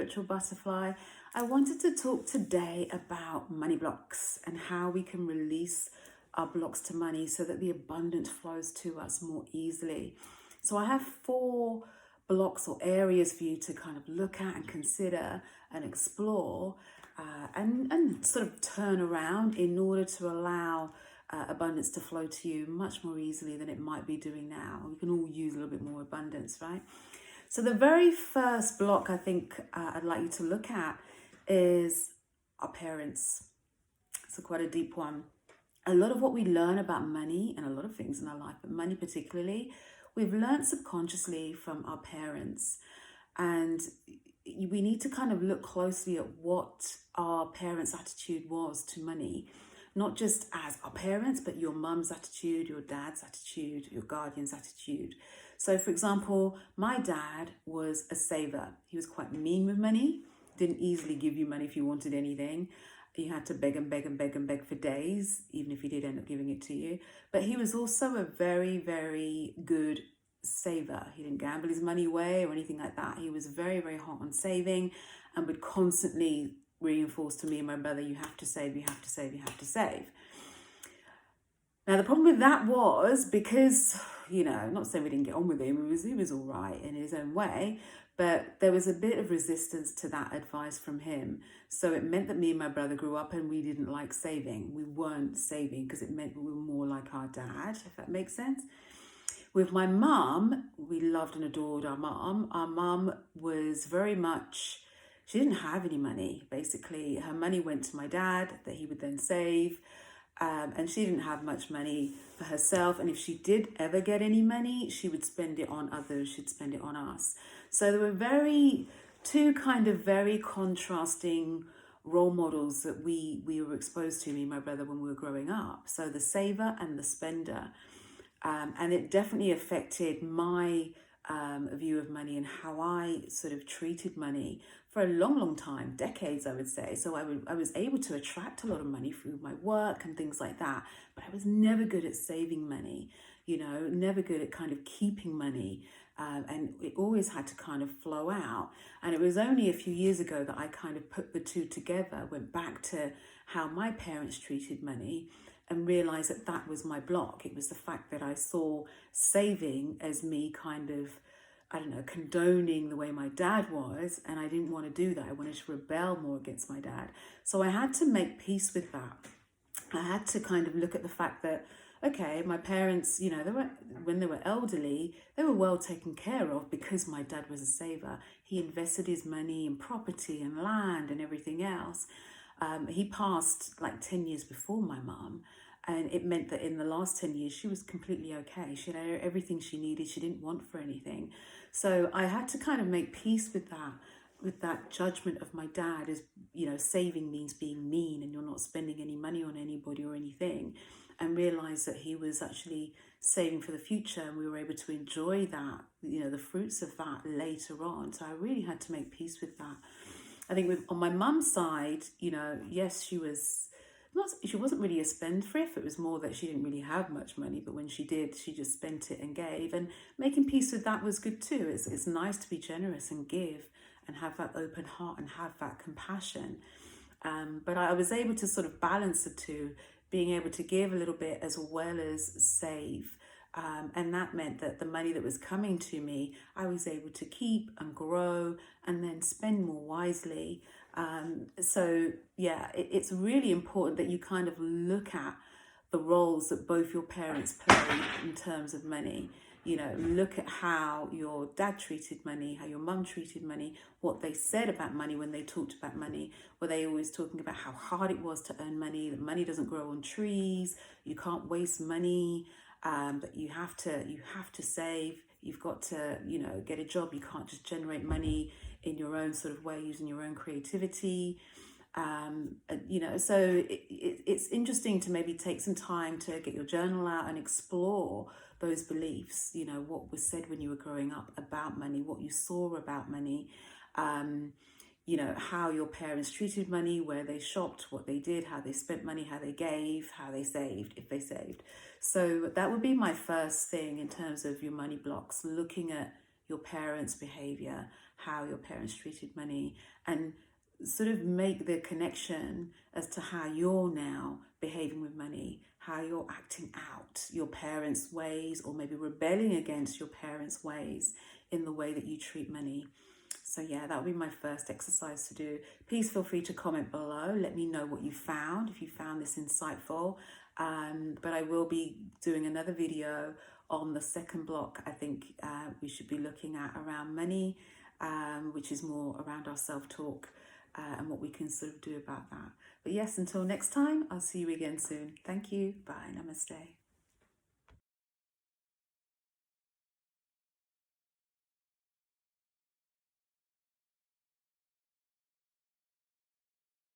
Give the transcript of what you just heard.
spiritual butterfly. I wanted to talk today about money blocks and how we can release our blocks to money so that the abundance flows to us more easily. So I have 4 blocks or areas for you to kind of look at and consider and explore and sort of turn around in order to allow abundance to flow to you much more easily than it might be doing now. We can all use a little bit more abundance, right? So the very first block I think I'd like you to look at is our parents. It's quite a deep one. A lot of what we learn about money and a lot of things in our life, but money particularly, we've learned subconsciously from our parents. And we need to kind of look closely at what our parents' attitude was to money. Not just as our parents, but your mum's attitude, your dad's attitude, your guardian's attitude. So for example, my dad was a saver. He was quite mean with money, didn't easily give you money if you wanted anything. You had to beg and beg and beg and beg for days, even if he did end up giving it to you. But he was also a very, very good saver. He didn't gamble his money away or anything like that. He was very, very hot on saving and would constantly reinforce to me and my brother, you have to save, you have to save, you have to save. Now, the problem with that was because, not saying we didn't get on with him, he was all right in his own way, but there was a bit of resistance to that advice from him. So it meant that me and my brother grew up and we didn't like saving. We weren't saving because it meant we were more like our dad, if that makes sense. With my mum, we loved and adored our mum. Our mum was very much, she didn't have any money, basically. Her money went to my dad that he would then save. And she didn't have much money for herself. And if she did ever get any money, she would spend it on others. She'd spend it on us. So there were two kind of very contrasting role models that we were exposed to, me and my brother, when we were growing up. So the saver and the spender. And it definitely affected my view of money and how I sort of treated money for a long, long time, decades, I would say. So I was able to attract a lot of money through my work and things like that, but I was never good at saving money, never good at kind of keeping money. And it always had to kind of flow out. And it was only a few years ago that I kind of put the two together, went back to how my parents treated money and realized that that was my block. It was the fact that I saw saving as me kind of, condoning the way my dad was, and I didn't want to do that. I wanted to rebel more against my dad. So I had to make peace with that. I had to kind of look at the fact that, okay, my parents, when they were elderly, they were well taken care of because my dad was a saver. He invested his money in property and land and everything else. He passed like 10 years before my mum. And it meant that in the last 10 years, she was completely okay. She had everything she needed. She didn't want for anything. So I had to kind of make peace with that judgment of my dad as, saving means being mean and you're not spending any money on anybody or anything, and realize that he was actually saving for the future, and we were able to enjoy that, the fruits of that later on. So I really had to make peace with that. I think on my mum's side, yes, she wasn't really a spendthrift. It was more that she didn't really have much money, but when she did, she just spent it and gave. And making peace with that was good too. It's nice to be generous and give and have that open heart and have that compassion. But I was able to sort of balance the two, being able to give a little bit as well as save. And that meant that the money that was coming to me, I was able to keep and grow and then spend more wisely. So yeah, it's really important that you kind of look at the roles that both your parents played in terms of money. Look at how your dad treated money, how your mum treated money, what they said about money when they talked about money. Were they always talking about how hard it was to earn money, that money doesn't grow on trees, you can't waste money, but you have to save, you've got to, get a job, you can't just generate money in your own sort of way, using your own creativity. So it's interesting to maybe take some time to get your journal out and explore those beliefs, what was said when you were growing up about money, what you saw about money, how your parents treated money, where they shopped, what they did, how they spent money, how they gave, how they saved, if they saved. So that would be my first thing in terms of your money blocks, looking at your parents' behavior, how your parents treated money, and sort of make the connection as to how you're now behaving with money, how you're acting out your parents' ways, or maybe rebelling against your parents' ways in the way that you treat money. So yeah, that would be my first exercise to do. Please feel free to comment below. Let me know what you found, if you found this insightful. But I will be doing another video on the second block. I think we should be looking at around money, which is more around our self-talk and what we can sort of do about that. But yes, until next time, I'll see you again soon. Thank you. Bye. Namaste.